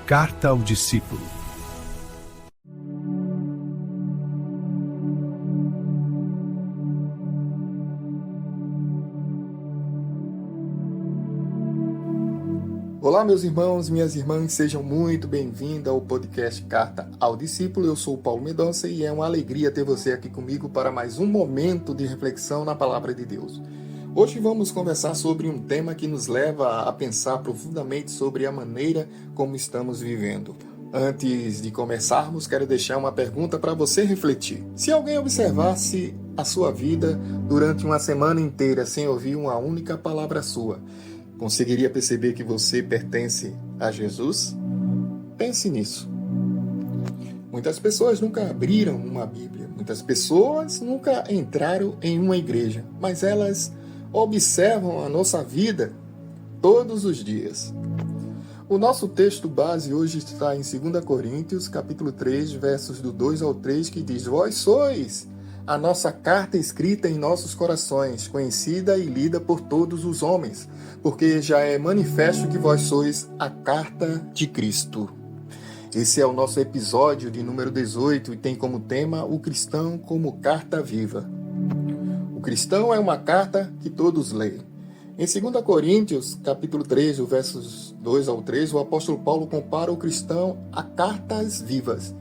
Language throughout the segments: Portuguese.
Carta ao Discípulo. Olá, meus irmãos, minhas irmãs, sejam muito bem-vindos ao podcast Carta ao Discípulo. Eu sou o Paulo Mendonça e é uma alegria ter você aqui comigo para mais um momento de reflexão na Palavra de Deus. Hoje vamos conversar sobre um tema que nos leva a pensar profundamente sobre a maneira como estamos vivendo. Antes de começarmos, quero deixar uma pergunta para você refletir. Se alguém observasse a sua vida durante uma semana inteira sem ouvir uma única palavra sua, conseguiria perceber que você pertence a Jesus? Pense nisso. Muitas pessoas nunca abriram uma Bíblia, muitas pessoas nunca entraram em uma igreja, mas elas observam a nossa vida todos os dias. O nosso texto base hoje está em 2 Coríntios, capítulo 3, versos do 2 ao 3, que diz: Vós sois a nossa carta escrita em nossos corações, conhecida e lida por todos os homens, porque já é manifesto que vós sois a carta de Cristo. Esse é o nosso episódio de número 18 e tem como tema o cristão como carta viva. O cristão é uma carta que todos leem. Em 2 Coríntios, capítulo 3, versos 2 ao 3, o apóstolo Paulo compara o cristão a cartas vivas.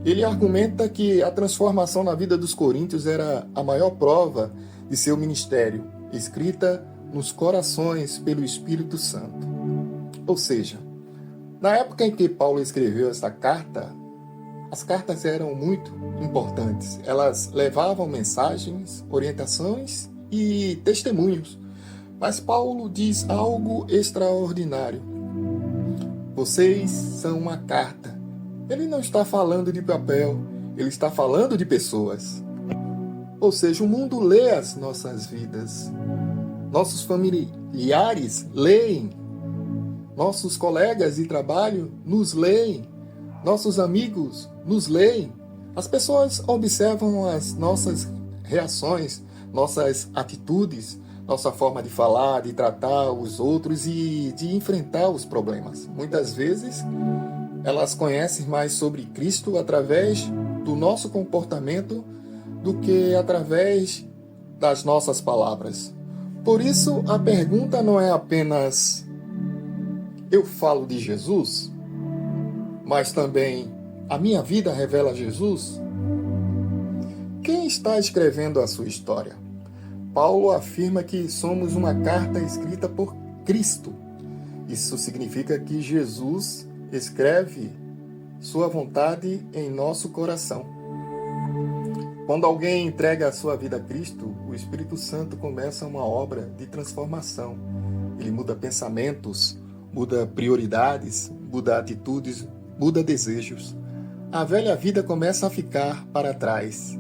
Ele argumenta que a transformação na vida dos coríntios era a maior prova de seu ministério, escrita nos corações pelo Espírito Santo. Ou seja, na época em que Paulo escreveu essa carta, as cartas eram muito importantes. Elas levavam mensagens, orientações e testemunhos. Mas Paulo diz algo extraordinário. Vocês são uma carta. Ele não está falando de papel, ele está falando de pessoas. Ou seja, o mundo lê as nossas vidas. Nossos familiares leem. Nossos colegas de trabalho nos leem. Nossos amigos nos leem. As pessoas observam as nossas reações, nossas atitudes, nossa forma de falar, de tratar os outros e de enfrentar os problemas. Muitas vezes, elas conhecem mais sobre Cristo através do nosso comportamento do que através das nossas palavras. Por isso, a pergunta não é apenas eu falo de Jesus, mas também a minha vida revela Jesus? Quem está escrevendo a sua história? Paulo afirma que somos uma carta escrita por Cristo. Isso significa que Jesus escreve sua vontade em nosso coração. Quando alguém entrega a sua vida a Cristo, o Espírito Santo começa uma obra de transformação. Ele muda pensamentos, muda prioridades, muda atitudes, muda desejos. A velha vida começa a ficar para trás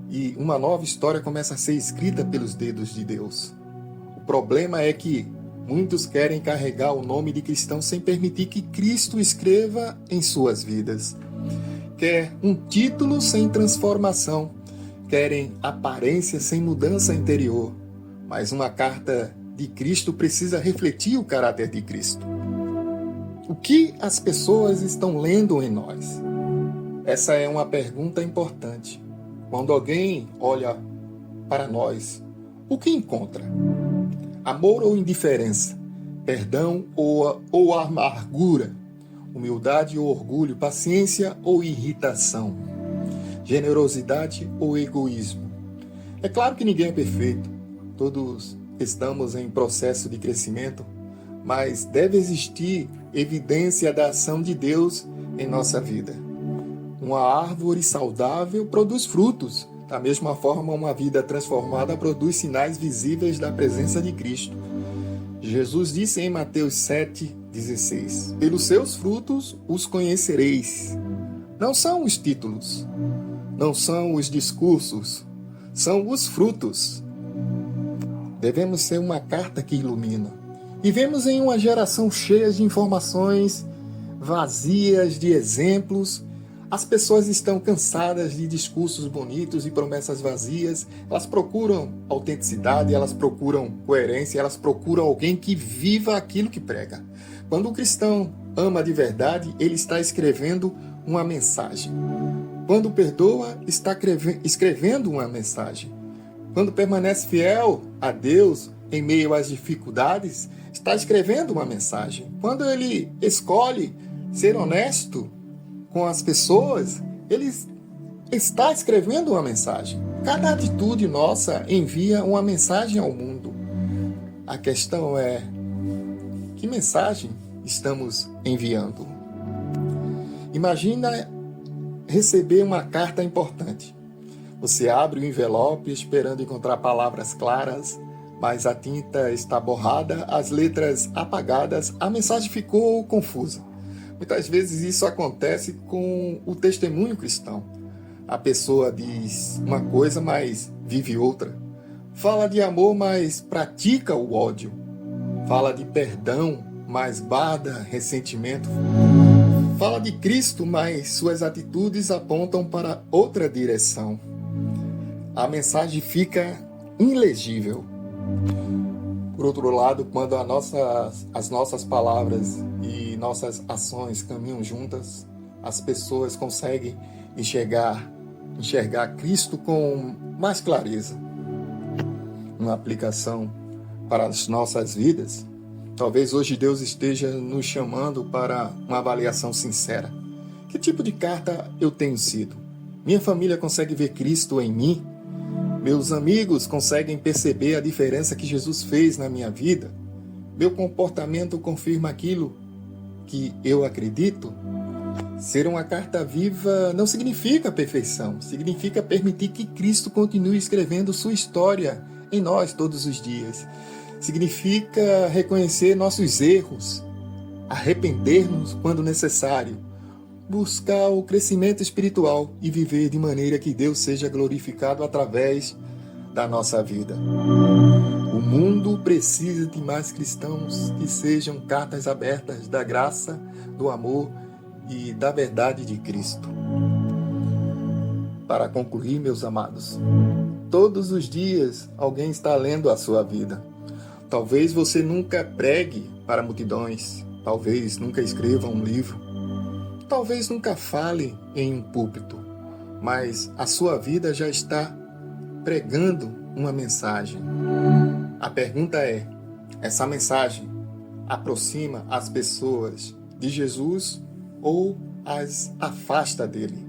e uma nova história começa a ser escrita pelos dedos de Deus. O problema é que muitos querem carregar o nome de cristão sem permitir que Cristo escreva em suas vidas. Quer um título sem transformação. Querem aparência sem mudança interior. Mas uma carta de Cristo precisa refletir o caráter de Cristo. O que as pessoas estão lendo em nós? Essa é uma pergunta importante. Quando alguém olha para nós, o que encontra? Amor ou indiferença? Perdão ou amargura? Humildade ou orgulho? Paciência ou irritação? Generosidade ou egoísmo? É claro que ninguém é perfeito. Todos estamos em processo de crescimento, mas deve existir evidência da ação de Deus em nossa vida. Uma árvore saudável produz frutos. Da mesma forma, uma vida transformada produz sinais visíveis da presença de Cristo. Jesus disse em Mateus 7,16: Pelos seus frutos os conhecereis. Não são os títulos, não são os discursos, são os frutos. Devemos ser uma carta que ilumina. Vivemos em uma geração cheia de informações, vazias de exemplos. As pessoas estão cansadas de discursos bonitos e promessas vazias. Elas procuram autenticidade, elas procuram coerência, elas procuram alguém que viva aquilo que prega. Quando o cristão ama de verdade, ele está escrevendo uma mensagem. Quando perdoa, está escrevendo uma mensagem. Quando permanece fiel a Deus em meio às dificuldades, está escrevendo uma mensagem. Quando ele escolhe ser honesto com as pessoas, ele está escrevendo uma mensagem. Cada atitude nossa envia uma mensagem ao mundo. A questão é: que mensagem estamos enviando? Imagina receber uma carta importante. Você abre o envelope esperando encontrar palavras claras, mas a tinta está borrada, as letras apagadas, a mensagem ficou confusa. Muitas vezes isso acontece com o testemunho cristão. A pessoa diz uma coisa, mas vive outra. Fala de amor, mas pratica o ódio. Fala de perdão, mas guarda ressentimento. Fala de Cristo, mas suas atitudes apontam para outra direção. A mensagem fica ilegível. Por outro lado, quando as nossas palavras e nossas ações caminham juntas, as pessoas conseguem enxergar Cristo com mais clareza. Uma aplicação para as nossas vidas, talvez hoje Deus esteja nos chamando para uma avaliação sincera. Que tipo de carta eu tenho sido? Minha família consegue ver Cristo em mim? Meus amigos conseguem perceber a diferença que Jesus fez na minha vida? Meu comportamento confirma aquilo que eu acredito? Ser uma carta viva não significa perfeição, significa permitir que Cristo continue escrevendo sua história em nós todos os dias. Significa reconhecer nossos erros, arrepender-nos quando necessário, buscar o crescimento espiritual e viver de maneira que Deus seja glorificado através da nossa vida. O mundo precisa de mais cristãos que sejam cartas abertas da graça, do amor e da verdade de Cristo. Para concluir, meus amados, todos os dias alguém está lendo a sua vida. Talvez você nunca pregue para multidões, talvez nunca escreva um livro, talvez nunca fale em um púlpito, mas a sua vida já está pregando uma mensagem. A pergunta é: essa mensagem aproxima as pessoas de Jesus ou as afasta dele?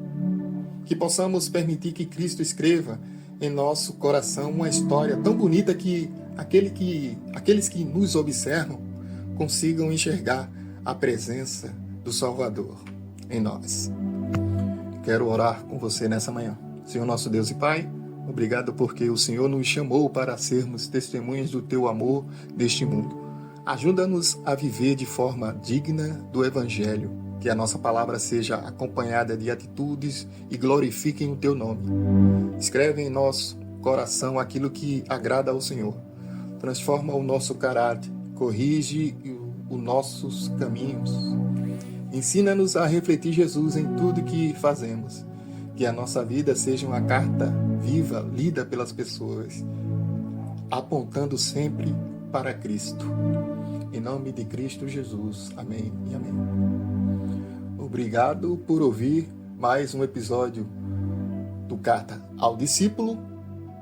Que possamos permitir que Cristo escreva em nosso coração uma história tão bonita que aqueles que nos observam consigam enxergar a presença do Salvador em nós. Quero orar com você nessa manhã. Senhor nosso Deus e Pai, obrigado porque o Senhor nos chamou para sermos testemunhas do Teu amor neste mundo. Ajuda-nos a viver de forma digna do Evangelho, que a nossa palavra seja acompanhada de atitudes e glorifiquem o Teu nome. Escreve em nosso coração aquilo que agrada ao Senhor. Transforma o nosso caráter, corrige os nossos caminhos. Ensina-nos a refletir Jesus em tudo que fazemos. Que a nossa vida seja uma carta viva, lida pelas pessoas, apontando sempre para Cristo. Em nome de Cristo Jesus. Amém e amém. Obrigado por ouvir mais um episódio do Carta ao Discípulo.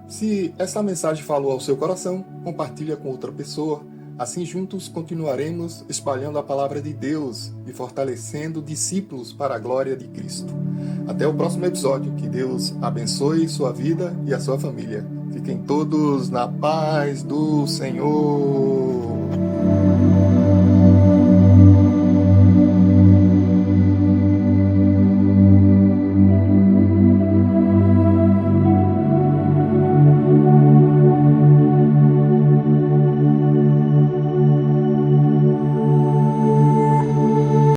Se essa mensagem falou ao seu coração, compartilha com outra pessoa. Assim juntos continuaremos espalhando a palavra de Deus e fortalecendo discípulos para a glória de Cristo. Até o próximo episódio. Que Deus abençoe sua vida e a sua família. Fiquem todos na paz do Senhor.